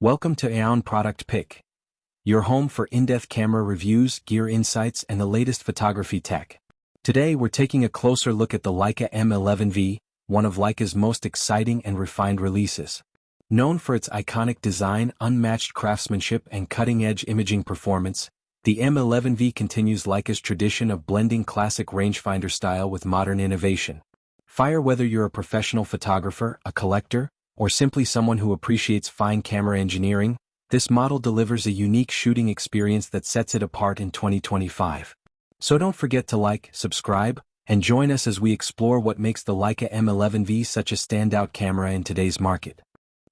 Welcome to Aeon Product Pick, your home for in-depth camera reviews, gear insights, and the latest photography tech. Today we're taking a closer look at the Leica M11-V, one of Leica's most exciting and refined releases. Known for its iconic design, unmatched craftsmanship, and cutting-edge imaging performance, the M11-V continues Leica's tradition of blending classic rangefinder style with modern innovation. Fire whether you're a professional photographer, a collector, or simply someone who appreciates fine camera engineering, this model delivers a unique shooting experience that sets it apart in 2025. So don't forget to like, subscribe, and join us as we explore what makes the Leica M11-V such a standout camera in today's market.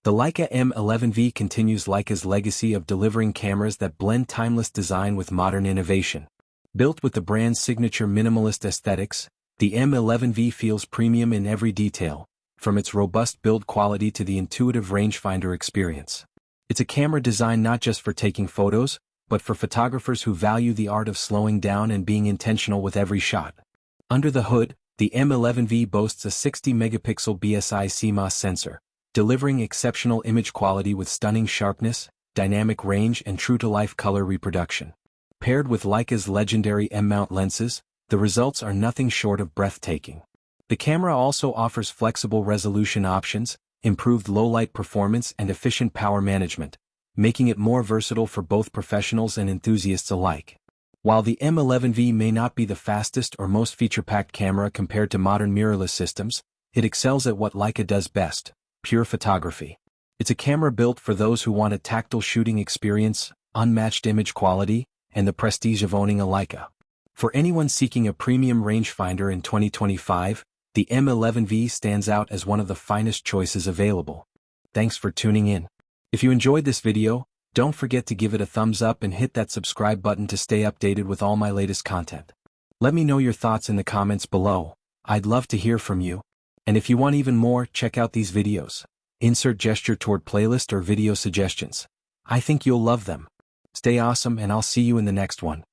The Leica M11-V continues Leica's legacy of delivering cameras that blend timeless design with modern innovation. Built with the brand's signature minimalist aesthetics, the M11-V feels premium in every detail, from its robust build quality to the intuitive rangefinder experience. It's a camera designed not just for taking photos, but for photographers who value the art of slowing down and being intentional with every shot. Under the hood, the M11-V boasts a 60-megapixel BSI CMOS sensor, delivering exceptional image quality with stunning sharpness, dynamic range, and true-to-life color reproduction. Paired with Leica's legendary M-mount lenses, the results are nothing short of breathtaking. The camera also offers flexible resolution options, improved low-light performance, and efficient power management, making it more versatile for both professionals and enthusiasts alike. While the M11-V may not be the fastest or most feature-packed camera compared to modern mirrorless systems, it excels at what Leica does best: pure photography. It's a camera built for those who want a tactile shooting experience, unmatched image quality, and the prestige of owning a Leica. For anyone seeking a premium rangefinder in 2025, the M11-V stands out as one of the finest choices available. Thanks for tuning in. If you enjoyed this video, don't forget to give it a thumbs up and hit that subscribe button to stay updated with all my latest content. Let me know your thoughts in the comments below. I'd love to hear from you. And if you want even more, check out these videos. Insert gesture toward playlist or video suggestions. I think you'll love them. Stay awesome, and I'll see you in the next one.